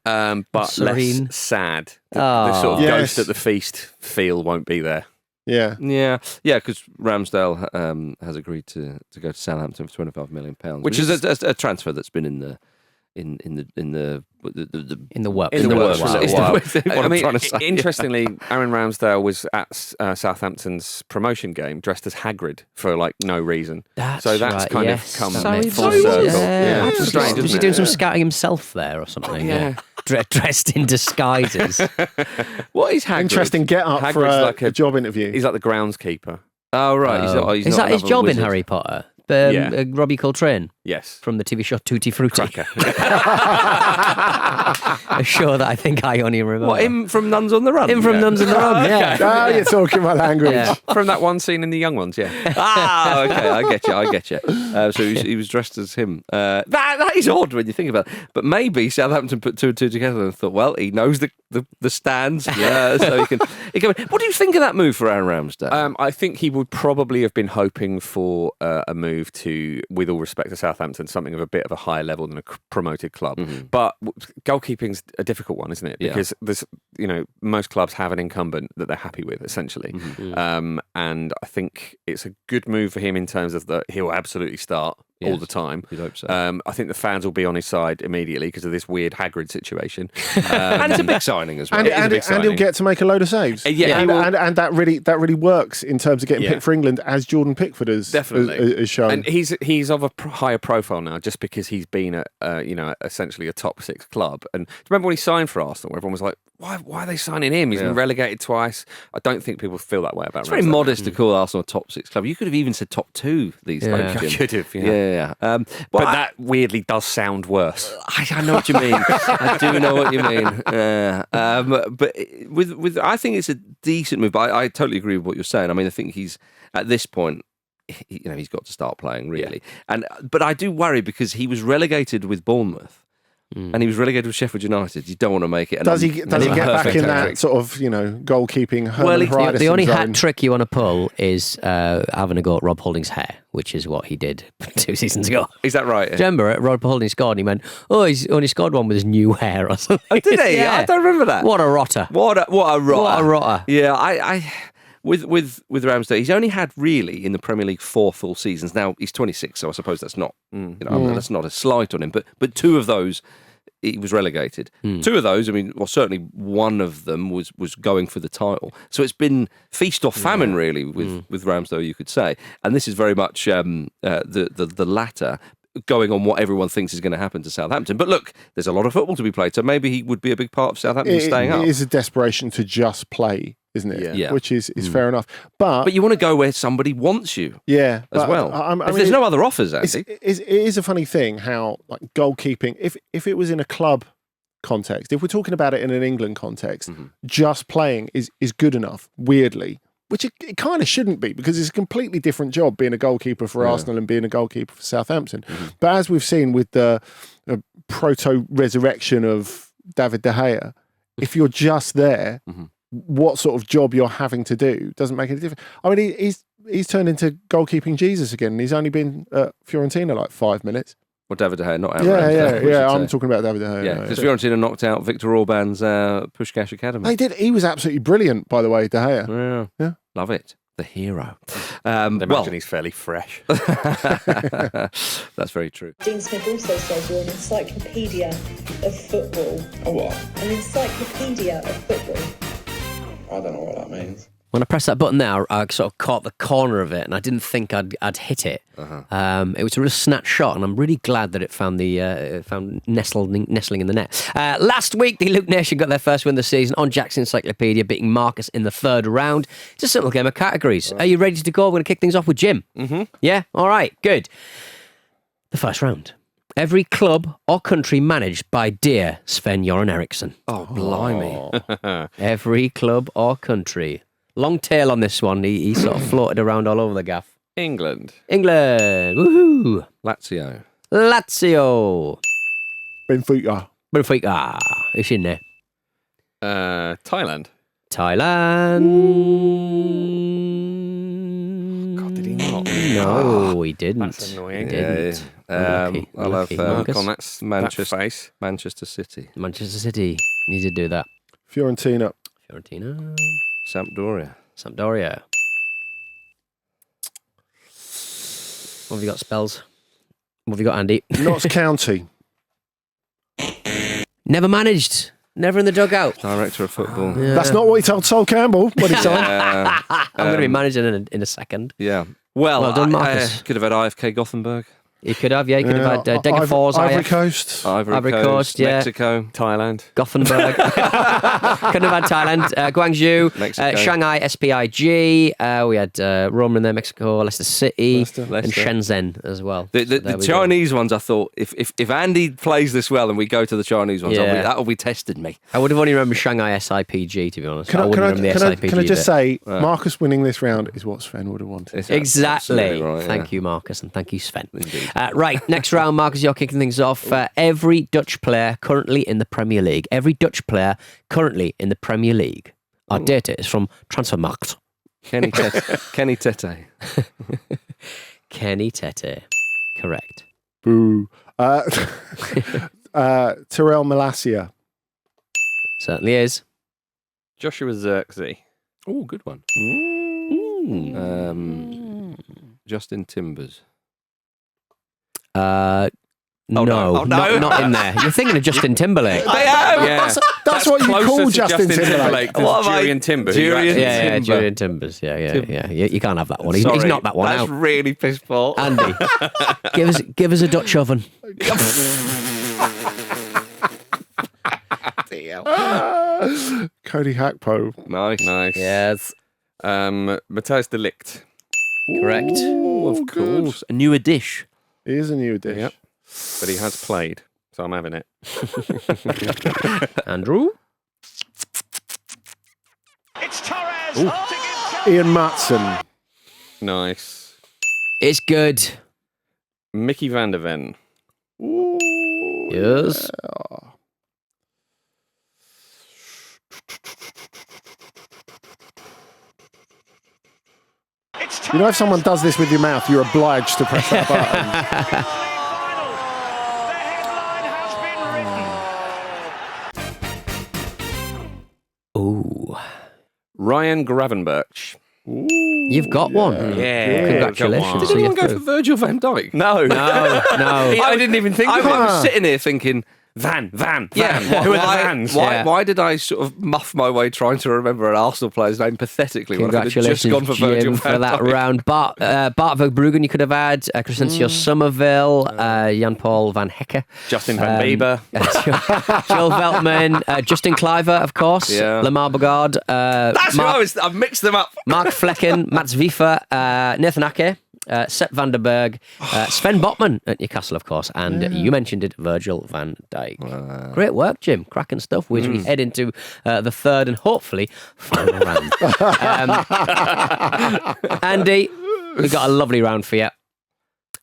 But Serene. less sad. The sort of ghost at the feast feel won't be there. Yeah. Because Ramsdale has agreed to go to Southampton for £25 million, which is a transfer that's been in the works. I mean, interestingly, Aaron Ramsdale was at Southampton's promotion game dressed as Hagrid for like no reason. That's of come full circle. Yeah. Strange, was he doing some scouting himself there or something? Yeah. Dressed in disguises. What is Hagrid? Interesting get up for a job interview. He's like the groundskeeper. Oh, right. Is that his job in Harry Potter? Robbie Coltrane? Yes. From the TV show Tutti Frutti. A show that I think I only remember. What, him from Nuns on the Run? Him from Nuns on the Run, yeah. Oh, you're talking about language. Yeah. From that one scene in The Young Ones, yeah. Okay, I get you. So he was dressed as him. That is odd when you think about it. But maybe Southampton put two and two together and thought, well, he knows the stands, so he can. What do you think of that move for Aaron Ramsdale? I think he would probably have been hoping for a move to, with all respect to Southampton, something of a bit of a higher level than a promoted club. But goalkeeping's a difficult one, isn't it? Because there's, most clubs have an incumbent that they're happy with, essentially. And I think it's a good move for him in terms of that he'll absolutely start all the time. You'd hope so. I think the fans will be on his side immediately because of this weird Hagrid situation. And it's a big signing as well. And he'll get to make a load of saves. And that really works in terms of getting picked for England, as Jordan Pickford has shown. And he's of a higher profile now just because he's been at essentially a top six club. And remember when he signed for Arsenal, where everyone was like, why are they signing him? He's been relegated twice. I don't think people feel that way about him. It's very modest to call Arsenal a top six club. You could have even said top two these days. I could have, Yeah. But that weirdly does sound worse. I know what you mean. I do know what you mean. But with I think it's a decent move. But I totally agree with what you're saying. I mean, I think he's at this point, he's got to start playing really. But I do worry because he was relegated with Bournemouth. And he was relegated with Sheffield United. You don't want to make it. Does he get back in that sort of goalkeeping? The only hat trick you want to pull is having a go at Rob Holding's hair, which is what he did 2 seasons ago. Is that right? Remember, Rob Holding scored and he went, he's only scored one with his new hair or something. Oh, did he? Yeah. I don't remember that. What a rotter. What a rotter. Yeah, I with Ramsdale, he's only had really in the Premier League 4 full seasons. Now he's 26, so I suppose that's not that's not a slight on him. But 2 of those he was relegated. 2 of those, certainly one of them was going for the title. So it's been feast or famine really with Ramsdale, you could say. And this is very much the latter. going on what everyone thinks is going to happen to Southampton. But look, there's a lot of football to be played, so maybe he would be a big part of Southampton staying up. It is a desperation to just play, isn't it? Yeah. Which is fair enough. But you want to go where somebody wants you. Yeah, as well. I mean, there's no other offers, Andy. It is a funny thing how like goalkeeping. If it was in a club context, if we're talking about it in an England context, just playing is good enough. Weirdly, which it kind of shouldn't be, because it's a completely different job being a goalkeeper for Arsenal and being a goalkeeper for Southampton. But as we've seen with the proto-resurrection of David De Gea, if you're just there, what sort of job you're having to do doesn't make any difference. I mean, he's turned into goalkeeping Jesus again, and he's only been at Fiorentina like 5 minutes. Well, David De Gea, not out. Yeah. I'm talking about David De Gea. Yeah, because Fiorentina knocked out Victor Orban's Puskás Academy. They did. He was absolutely brilliant, by the way, De Gea. Yeah. Love it. The hero. I imagine he's fairly fresh. That's very true. Dean Smith also says you're an encyclopedia of football. A what? An encyclopedia of football. I don't know what that means. When I pressed that button there, I sort of caught the corner of it, and I didn't think I'd hit it. It was a real snatch shot, and I'm really glad that it found nestling in the net. Last week, the Luke Nation got their first win of the season on Jack's Encyclopedia, beating Marcus in the third round. It's a simple game of categories. Are you ready to go? We're going to kick things off with Jim. Yeah? All right, good. The first round. Every club or country managed by dear Sven-Göran Eriksson. Oh, blimey. Every club or country. Long tail on this one. He sort of floated around all over the gaff. England. Woohoo! Lazio. Benfica. It's in there. Thailand. God, did he not? No, he didn't. That's annoying. He didn't. I'll have Mark on that face. Manchester City. Manchester City. Need to do that. Fiorentina. Sampdoria. What have you got, Spells? What have you got, Andy? Notts County. Never managed. Never in the dugout. Director of football. Yeah. That's not what he told Sol Campbell when he signed. I'm going to be managing in a second. Yeah. Well done, Marcus. Could have had IFK Gothenburg. You could have, yeah. You could have had Degerfors, Ivory Coast. Ivory Coast, yeah. Mexico. Thailand. Gothenburg. Couldn't have had Thailand. Guangzhou. Mexico. Shanghai, SPIG. We had Roma in there, Mexico, Leicester City, Leicester. and Shenzhen as well. The Chinese ones, I thought, if Andy plays this well and we go to the Chinese ones, Yeah. that'll be tested me. I would have only remembered Shanghai SIPG, to be honest. Can I just bit. say, Marcus winning this round is what Sven would have wanted. It's Exactly. absolutely right, yeah. Thank you, Marcus, and thank you, Sven. Indeed. Right, next round, Marcus, you're kicking things off. Every Dutch player currently in the Premier League. Our data is from Transfermarkt. Kenny Tete. Kenny Tete. Correct. Boo. Terrell Malacia. Certainly is. Joshua Zirkzee. Oh, good one. Justin Timbers. No, no. Not in there. You're thinking of Justin Timberlake. Yeah. That's what you closer call to Justin Timberlake. than Julian Timber. Julian Julian Timbers. Yeah. You can't have that one. He's not that one That's out. really piss poor. Andy, give us a Dutch oven. Cody Hakpo. Nice. Yes. Matthijs de Ligt. Correct. Oh, of course. A newer dish. He is a new dish. Yep. But he has played, so I'm having it. Andrew? It's Torres. Ian Matson. Nice. It's good. Mickey van der Ven. Yes. You know, if someone does this with your mouth, you're obliged to press that button. Ooh. Ryan Gravenberch. You've got one. Yeah. Congratulations. Did anyone go for Virgil van Dijk? No. No. I didn't even think of I it. was sitting here thinking, Van. Yeah, Who are the Vans? Why did I sort of muff my way trying to remember an Arsenal player's name pathetically when I could have just Congratulations, gone for Virgil Jim, van for that Dijk? round. Bart Verbruggen you could have had, Crescencio Somerville, Jan-Paul van Hecke. Justin Van Bieber. Joel Veltman, Justin Cliver, of course, Yeah. Lamar Bogard, That's who I was. I've mixed them up. Mark Flecken, Mats Wiefer, Nathan Ake, Sepp van der Berg, Sven Botman at Newcastle, of course, and you mentioned it, Virgil van Dijk. Great work, Jim. Cracking stuff. As we head into the third and hopefully final round. Andy, we've got a lovely round for you.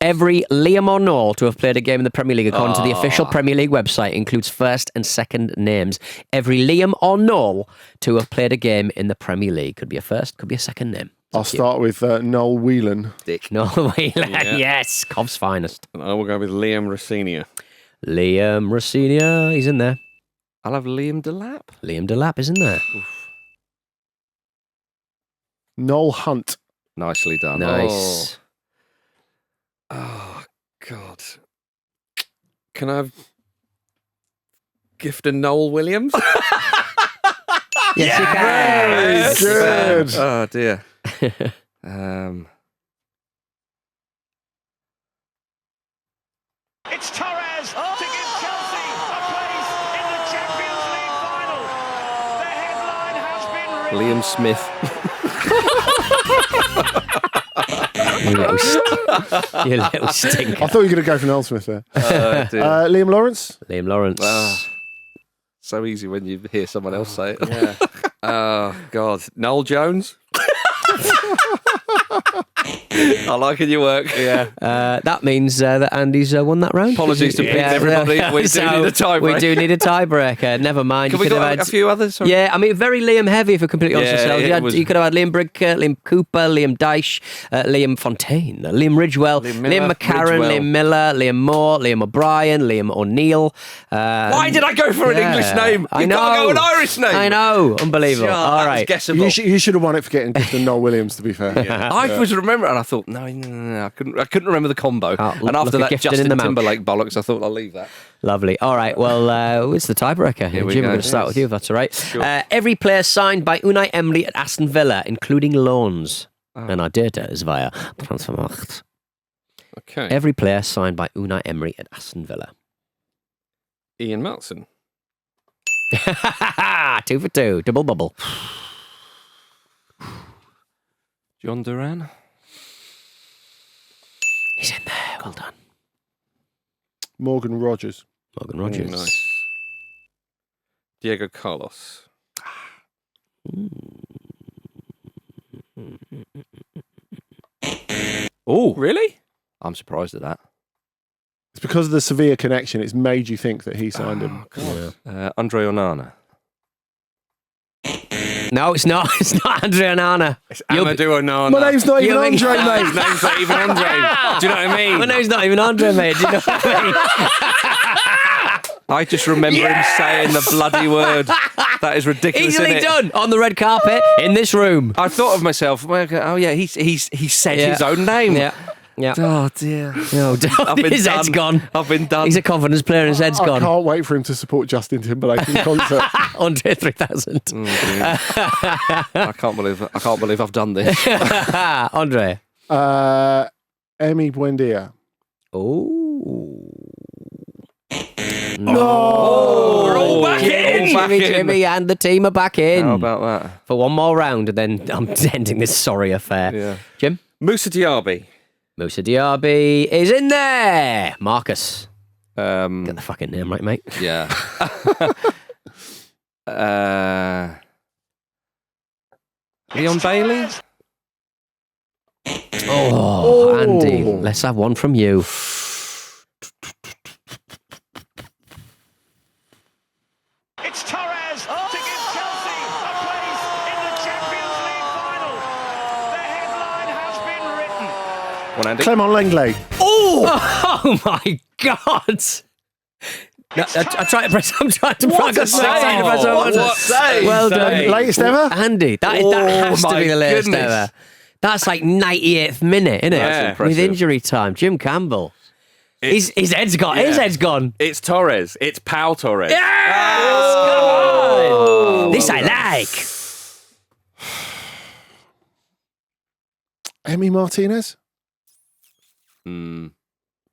Every Liam Arnold to have played a game in the Premier League, according to the official Premier League website, includes first and second names. Every Liam Arnold to have played a game in the Premier League. Could be a first, could be a second name. I'll start with Noel Whelan. Noel Whelan, yes, Cov's finest. And I will go with Liam Rossinia. Liam Rossinia, he's in there. I'll have Liam Delap. Liam Delap is in there. Noel Hunt. Nicely done. Nice. Oh, God. Can I have gifted Noel Williams? Yes, you can. Very good. Oh dear. It's Torres to give Chelsea a place in the Champions League final. The headline has been written. Liam Smith. You little stinker. I thought you were going to go for Noel Smith there. Dear. Liam Lawrence. Liam Lawrence. So easy when you hear someone else say it. Yeah. Oh, God. Noel Jones? I like it, your work. Yeah. That means that Andy's won that round. Apologies to everybody. We do need a tiebreaker. We do need a tiebreaker. Never mind. Can we got a few others? Sorry. Yeah, I mean, very Liam heavy, if we're completely honest Yeah, ourselves. You could have had Liam Brigker, Liam Cooper, Liam Dyche, Liam Fontaine, Liam Ridgewell, Liam McCarron, Liam Miller, Liam Moore, Liam O'Brien, Liam O'Neill. Why did I go for an English name? I You've know. got to go an Irish name. I know. Unbelievable. God, All that was right. guessable. You should have won it for getting gifted Noel Williams, to be fair. I was remembering, and I thought, no, I couldn't remember the combo. Oh, and after look at that gifted in Justin the mouth. Timberlake bollocks, I thought I'll leave that. Lovely. All right. Well, it's the tiebreaker. Here Jim, we we're go. going to start Yes. with you, if that's all right. Every player signed by Unai Emery at Aston Villa, including loans. And our data is via Transfermarkt. Okay. Every player signed by Unai Emery at Aston Villa. Ian Meltson. 2 for 2. Double bubble. John Duran. He's in there. Well done. Morgan Rogers. Morgan Rogers. Nice. Diego Carlos. Oh, Really? I'm surprised at that. It's because of the Sevilla connection. It's made you think that he signed him. Andre Onana. No, it's not. It's not Andre Onana. It's Amadou Onana. My name's not even You mean- Andre, His mate. name's not even Andre. Do you know what I mean? Well, no, he's not even Andre, mate. Do you know what I mean? I just remember him saying the bloody word. That is ridiculous, Easily isn't it? done on the red carpet in this room. I thought of myself, well, oh yeah, he said Yeah. his own name. Yeah. Yeah. Oh dear. No, I've been his head's done. gone. I've been done. He's a confidence player and his head's I gone. can't wait for him to support Justin Timberlake in concert. Andre 3000. I can't believe I've done this. Andre. Emi Buendia. Oh. No. We're all back in. Jimmy and the team are back in. How about that? For one more round, and then I'm ending this sorry affair. Yeah. Jim? Musa Diaby. Musa Diaby is in there. Marcus. Get Um, the fucking name right, mate. yeah. Leon Bailey. Oh, Andy, let's have one from you. It's Torres to give Chelsea a place in the Champions League final. The headline has been written. One Andy. Clement Lenglet. Oh my God. No, I try to press. I'm trying to press. What save? Well done, Latest ever? Andy. That has to my be the latest goodness. ever. That's like 98th minute, isn't it? That's With impressive. injury time, Jim Campbell. His head's gone. Yeah. His head's gone. It's Torres. It's Pau Torres. Yes! Come on! This I like. Emi Martinez? Hmm.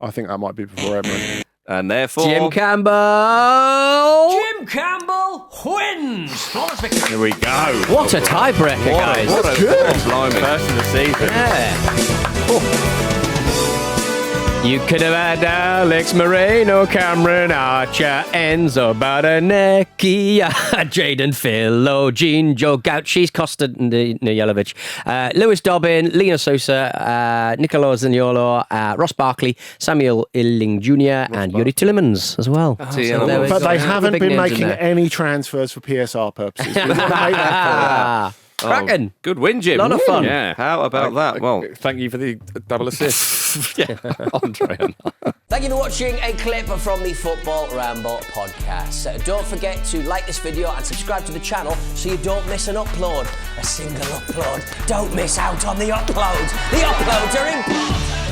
I think that might be before Emery. And therefore, Jim Campbell. Jim Campbell wins. Flawless victory. Here we go. What a tiebreaker, guys. what a blimey. First of the season. Yeah. You could have had Alex Moreno, Cameron Archer, Enzo Baranecki, Jaden Fillo, Gene Joe Gauchis, Costa Njelevic, Lewis Dobbin, Lena Sosa, Nicolo Zaniolo, Ross Barkley, Samuel Illing Jr. and Yuri Tillemans as well. Tillemans. But they haven't big been names in making there. any transfers for PSR purposes. We want to make that Cracking. Good win, Jim. Lot of fun. Yeah. How about that? Well, Thank you for the double assist. Andre. Thank you for watching a clip from the Football Ramble podcast. Don't forget to like this video and subscribe to the channel so you don't miss an upload. A single upload. Don't miss out on the uploads. The uploads are important.